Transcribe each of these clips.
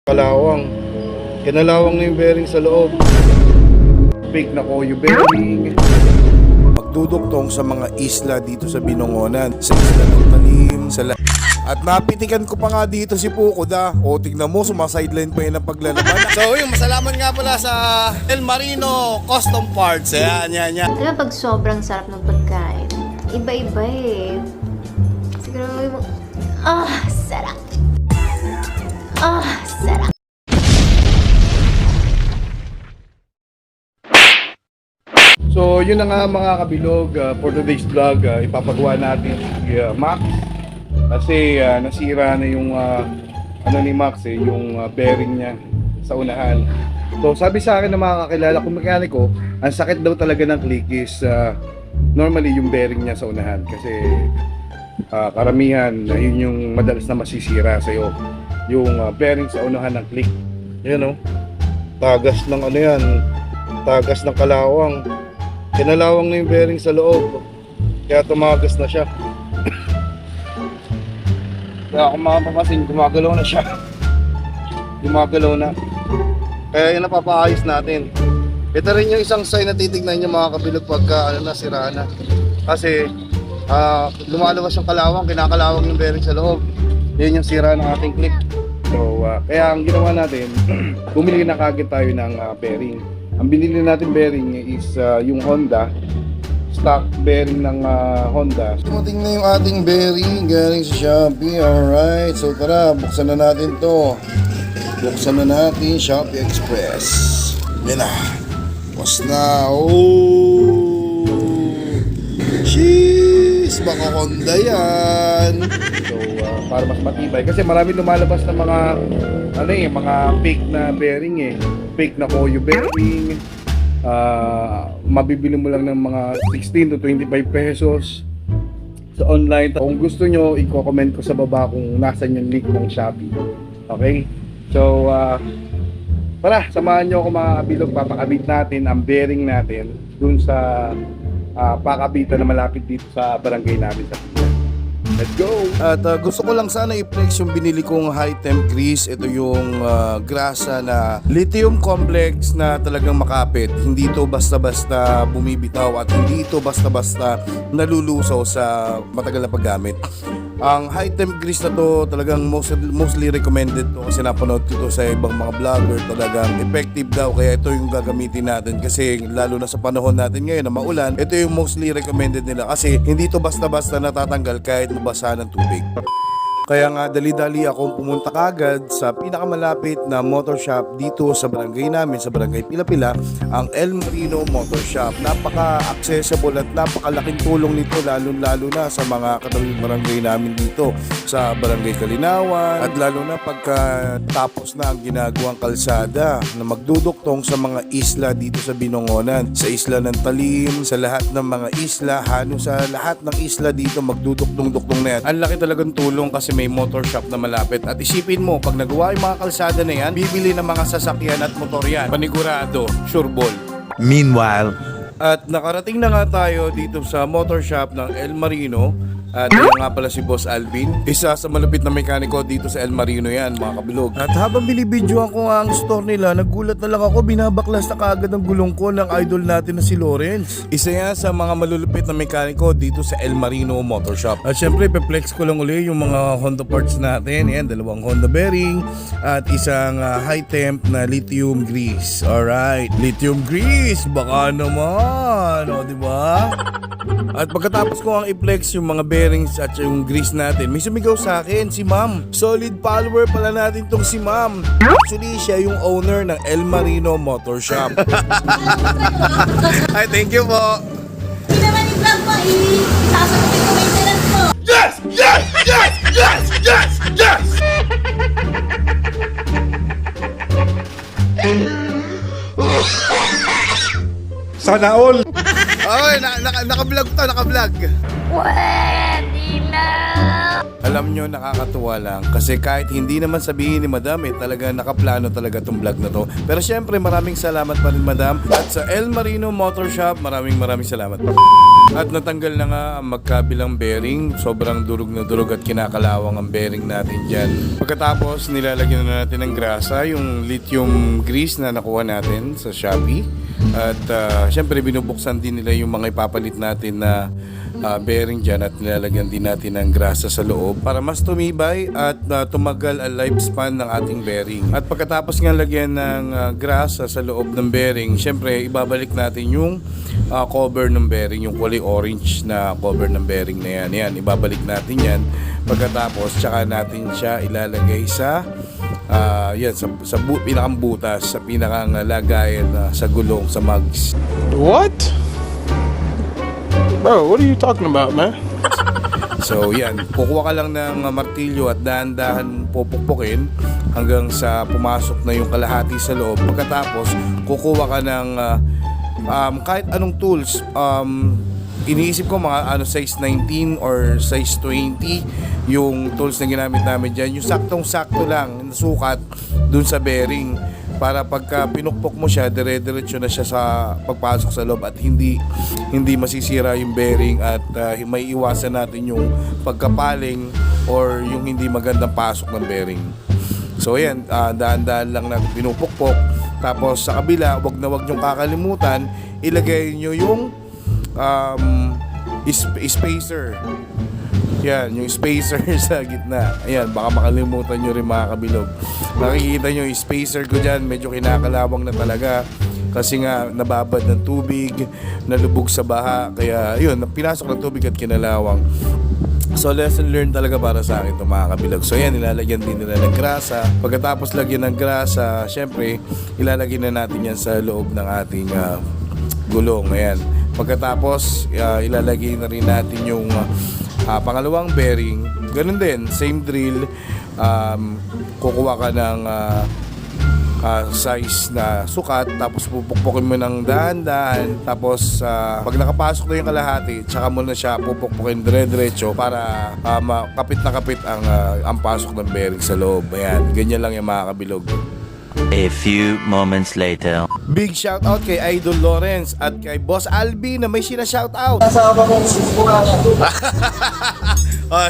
kalawang. Kinalawang na yung bearing sa loob. Fake na koyo bearing. Magduduktong sa mga isla dito sa Binongonan, sa isla ng Talim, at napitikan ko pa nga dito si Pukoda. O tignan mo, sumasideline pa yun ang paglalaban. So yung masalamat nga pala sa El Marino Custom Parts. Yan. Alam, pag sobrang sarap ng pagkain, iba-iba eh. Siguro yung... sarap. Sarap. So yun na nga mga kabilog, for today's vlog, ipapagawa natin si Max. Kasi nasira na yung ni Max yung bearing niya sa unahan. So sabi sa akin ng mga kakilala kong mekaniko, ang sakit daw talaga ng click is normally yung bearing niya sa unahan. Kasi karamihan, yun yung madalas na masisira sa'yo. Yung bearing sa unahan ng click. Yan o. Tagas ng yan. Tagas ng kalawang. Kinalawang na yung bearing sa loob. Kaya tumagas na siya. Kaya kung mapapasin, gumagalaw na siya. Gumagalaw na. Kaya yun napapaayos natin. Ito rin yung isang sign na titignan nyo mga kabilog pagka nasira na. Kasi lumalabas yung kalawang, kinakalawang yung bearing sa loob. Yun yung sira ng ating clip. So kaya ang ginawa natin, bumili na kagad tayo ng bearing. Ang binili natin bearing is yung Honda, stock bearing ng Honda. Dumating na yung ating bearing galing sa Shopee. Alright, so tara, buksan na natin to. Buksan na natin Shopee Express. Yan na. Buksan na. Oh! Jeez! Baka Honda yan. So, para mas matibay. Kasi marami lumalabas na mga mga fake na bearing fake na koyo bearing. Mabibili mo lang ng mga 16 to 25 pesos sa online. Kung gusto nyo, i-comment ko sa baba kung nasan yung link ng Shopee. Okay? So, tara, samahan nyo ako mga kabilog. Papakabit natin ang bearing natin dun sa pakabitan na malapit dito sa barangay namin sa Pilipinas. Let's go! At gusto ko lang sana i-flex yung binili kong high temp grease. Ito yung grasa na lithium complex na talagang makapit. Hindi ito basta-basta bumibitaw at hindi ito basta-basta nalulusaw sa matagal na paggamit. Ang high temp grease na to talagang mostly recommended to kasi napanood ko to sa ibang mga vlogger. Talagang effective daw, kaya ito yung gagamitin natin kasi lalo na sa panahon natin ngayon na maulan, ito yung mostly recommended nila kasi hindi to basta-basta natatanggal kahit mabasa ng tubig. Kaya nga dali-dali akong pumunta kagad sa pinakamalapit na motor shop dito sa barangay namin, sa barangay Pila-Pila, ang El Marino Motor Shop. Napaka-accessible at napakalaking tulong nito lalo na sa mga katabing barangay namin dito sa barangay Kalinawan, at lalo na pagkatapos na ang ginagawang kalsada na magduduktong sa mga isla dito sa Binongonan, sa isla ng Talim, sa lahat ng mga isla, sa lahat ng isla dito magduduktong-duktong na yan. Ang laki talagang tulong kasi may motor shop na malapit. At isipin mo, pag nagawa yung mga kalsada na yan, bibili ng mga sasakyan at motor yan. Panigurado, sure ball. Meanwhile, at nakarating na nga tayo dito sa motor shop ng El Marino. At yan nga pala si Boss Alvin, isa sa malapit na mekaniko dito sa El Marino yan mga kabilog. At habang binibidyoan ko nga ang store nila, nagulat na lang ako, binabaklas na kaagad ang gulong ko ng idol natin na si Lawrence. Isa yan sa mga malulupit na mekaniko dito sa El Marino Motor Shop. At syempre, pe-flex ko lang uli yung mga Honda parts natin. Yan, dalawang Honda bearing at isang high temp na lithium grease. Alright, lithium grease, baka naman, o diba? At pagkatapos ko ang i-flex yung mga bearings at yung grease natin, may sumigaw sa akin, si Ma'am. Solid follower pala natin tong si Ma'am. Actually, siya yung owner ng El Marino Motor Shop. Ay, thank you po. Hindi naman yung vlog mo, isasagutin ko maintenance mo. Yes! Yes! Yes! Yes! Yes! Yes! Sana all! Okay, naka-vlog to, naka-vlog. Pwede na! Alam nyo, nakakatuwa lang kasi kahit hindi naman sabihin ni Madam, talaga nakaplano talaga tong vlog na to. Pero syempre, maraming salamat pa rin Madam. At sa El Marino Motor Shop, maraming salamat. At natanggal na nga ang magkabilang bearing. Sobrang durog na durog at kinakalawang ang bearing natin dyan. Pagkatapos, nilalagyan na natin ng grasa, yung lithium grease na nakuha natin sa Shopee. At syempre, binubuksan din nila yung mga ipapalit natin na bearing dyan at nilalagyan din natin ng grasa sa loob para mas tumibay at tumagal ang lifespan ng ating bearing. At pagkatapos nga lagyan ng grasa sa loob ng bearing, syempre ibabalik natin yung cover ng bearing, yung kulay orange na cover ng bearing na yan. Yan, ibabalik natin yan. Pagkatapos, tsaka natin siya ilalagay sa yan, sa pinakang butas, sa pinakang lagayan sa gulong, sa mugs. What? Bro, what are you talking about, man? So yan, kukuha ka lang ng martilyo at dahan-dahan pupukpukin hanggang sa pumasok na yung kalahati sa loob. Pagkatapos, kukuha ka ng kahit anong tools. Iniisip ko mga size 19 or size 20 yung tools na ginamit namin dyan. Yung saktong-sakto lang, nasukat dun sa bearing. Para pagka pinukpok mo siya, dire-diretso na siya sa pagpasok sa loob at hindi masisira yung bearing at may iwasan natin yung pagkapaling or yung hindi magandang pasok ng bearing. So ayan, daan-daan lang na pinupukpok. Tapos sa kabila, wag niyong kakalimutan, ilagay niyo yung spacer. Yan, yung spacer sa gitna. Ayan, baka makalimutan nyo rin mga kabilog. Nakikita nyo yung spacer ko dyan, medyo kinakalawang na talaga. Kasi nga, nababad ng tubig, nalubog sa baha. Kaya, yun, pinasok ng tubig at kinalawang. So, lesson learned talaga para sa akin ito mga kabilog. So, yan, ilalagyan din nila ng grasa. Pagkatapos lagyan ng grasa, syempre, ilalagyan na natin yan sa loob ng ating gulong. Ayan. Pagkatapos, ilalagay na rin natin yung pangalawang bearing. Ganun din, same drill. Kukuha ka ng size na sukat, tapos pupukpukin mo ng dahan-dahan, tapos pag nakapasok na yung kalahati, tsaka mo na siya pupukpukin dire-diretso para kapit na kapit ang pasok ng bearing sa loob. Ayan, ganyan lang yung mga kabilog. A few moments later. Big shout out kay Idol Lawrence at kay Boss Albi na may sina-shout out.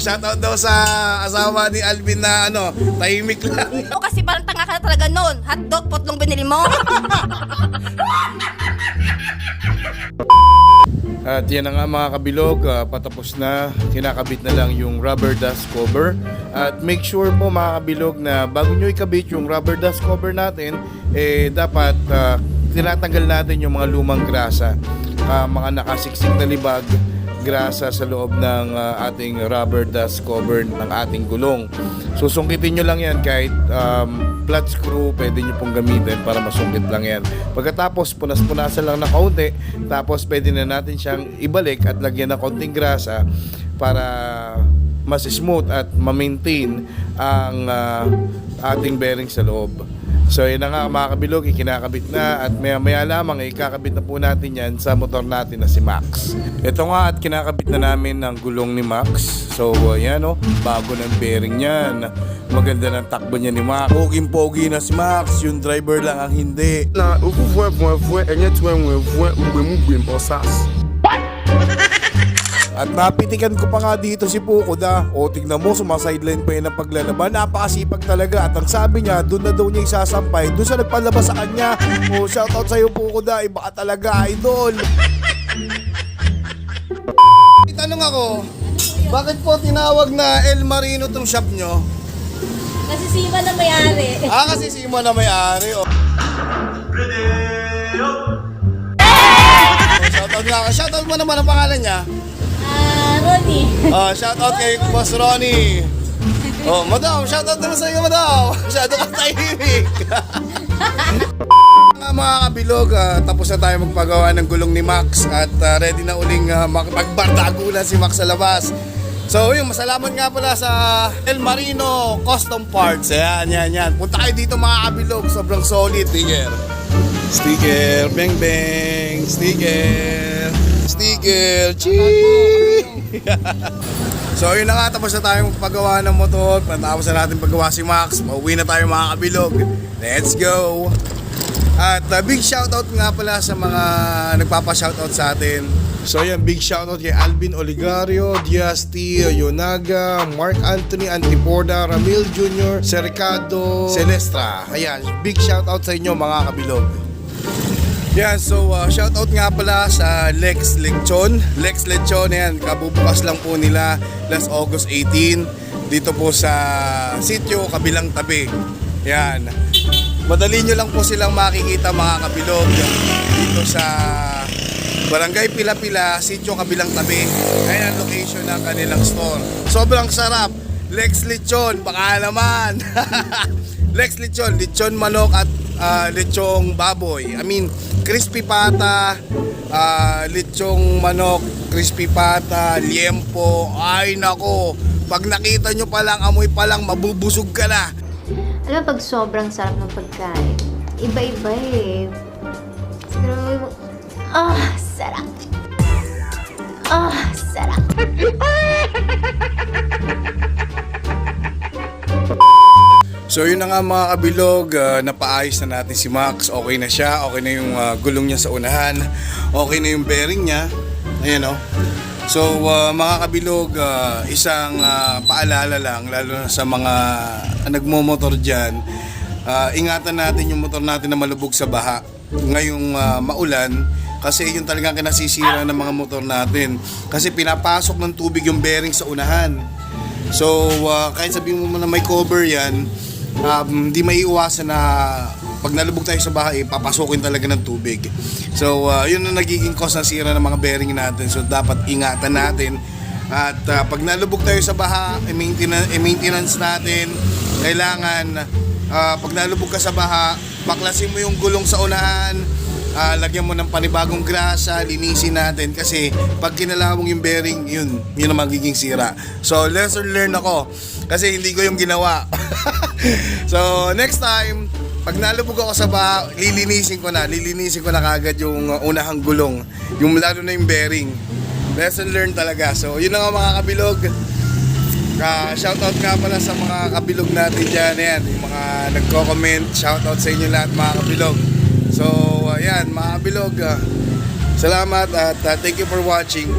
Shout out daw sa asawa ni Alvin na tahimik lang. O kasi parang tanga ka na talaga noon. Hotdog, potlong binili mo. At yan na nga mga kabilog, patapos na, kinakabit na lang yung rubber dust cover. At make sure po mga kabilog na bago nyo ikabit yung rubber dust cover natin, dapat tinatanggal natin yung mga lumang grasa, mga nakasiksik na libag, grasa sa loob ng ating rubber dust cover ng ating gulong. Susungkitin nyo lang yan kahit flat screw, pwede nyo pong gamitin para masungkit lang yan. Pagkatapos punas-punasan lang na kaunti, tapos pwede na natin siyang ibalik at lagyan ng kaunting grasa para mas smooth at ma-maintain ang ating bearing sa loob. So yun na nga mga kabilog, ikinakabit na at maya lamang ikakabit na po natin yan sa motor natin na si Max. Ito nga at kinakabit na namin ang gulong ni Max. So yan bago ng bearing yan. Maganda ng takbo niya ni Max. Poging-pogi na si Max, yung driver lang ang hindi. Na uvuvuvuvuvu enye tuwenwevu ugbemugbe osas. At napitikan ko pa nga dito si Pukod O tignan mo, sumasideline pa yun ang paglalaban. Napakasipag talaga. At ang sabi niya, doon na daw niya isasampay. Doon sa nagpalabas sa kanya. Shoutout sa'yo Pukod Iba ka talaga, idol. Tanong ako, bakit po tinawag na El Marino tong shop nyo? Kasi Sima na may-ari. Kasi Sima na may-ari. Shoutout mo naman ang pangalan niya. Ronnie. Shoutout kay Boss Ronnie. Madam, shoutout naman sa iyo, madam. Masyado ka tahimik. Mga kabilog, tapos na tayo magpagawa ng gulong ni Max at ready na uling magbardagulan si Max sa labas. So yun, masalamat nga pala sa El Marino Custom Parts. Yan. Punta kayo dito mga kabilog, sobrang solid. Sticker, bang bang, sticker, chee. So yun na nga, tapos na tayong paggawa ng motor. Natapos na natin paggawa si Max. Pauwi na tayo mga kabilog. Let's go! At big shoutout nga pala sa mga nagpapa-shoutout sa atin. So yan, big shoutout kay Alvin Oligario, Diaz T, Yonaga, Mark Anthony Antipoda, Ramil Jr., Sericado, Celestra. Ayan, big shoutout sa inyo mga kabilog. Yan, so shoutout nga pala sa Lex Lechon. Lex Lechon, yan, kabubukas lang po nila last August 18 dito po sa sitio kabilang tabi. Yan. Madali nyo lang po silang makikita mga kabilog dito sa Barangay Pila-Pila, sitio kabilang tabi. Ayan ang location ng kanilang store. Sobrang sarap. Lex Lechon, baka naman. Lex Lechon, lechon manok at lechong baboy. I mean, crispy pata, lechong manok, crispy pata, liempo. Ay nako, pag nakita nyo pa lang, amoy pa lang, mabubusog ka na. Alam mo, pag sobrang sarap ng pagkain, iba-iba eh. Siguro, sarap. Sarap. So yun na nga mga kabilog, napaayos na natin si Max. Okay na siya, okay na yung gulong niya sa unahan, okay na yung bearing niya. Ayan o. So mga kabilog, isang paalala lang, lalo na sa mga nagmomotor dyan, ingatan natin yung motor natin na malubog sa baha ngayong maulan, kasi yun talagang kinasisira ng mga motor natin, kasi pinapasok ng tubig yung bearing sa unahan. So kahit sabihin mo na may cover yan, hindi may iwasan na pag nalubog tayo sa bahay, papasukin talaga ng tubig. So yun ang nagiging cause ng sira ng mga bearing natin. So dapat ingatan natin. At pag nalubog tayo sa baha, i-maintenance natin. Kailangan pag nalubog ka sa baha, baklasin mo yung gulong sa unahan, lagyan mo ng panibagong grasa, linisin natin, kasi pag kinalawang yung bearing, yun ang magiging sira. So lesson learned ako, kasi hindi ko yung ginawa. So next time, pag nalubog ako sa baha, lilinisin ko na kagad yung unahang gulong, yung lalo na yung bearing. Lesson learned talaga. So yun na nga mga kabilog. Shoutout nga pala sa mga kabilog natin dyan. Ayan, yung mga nagko-comment, shoutout sa inyo lahat mga kabilog. So ayan mga kabilog, salamat at thank you for watching.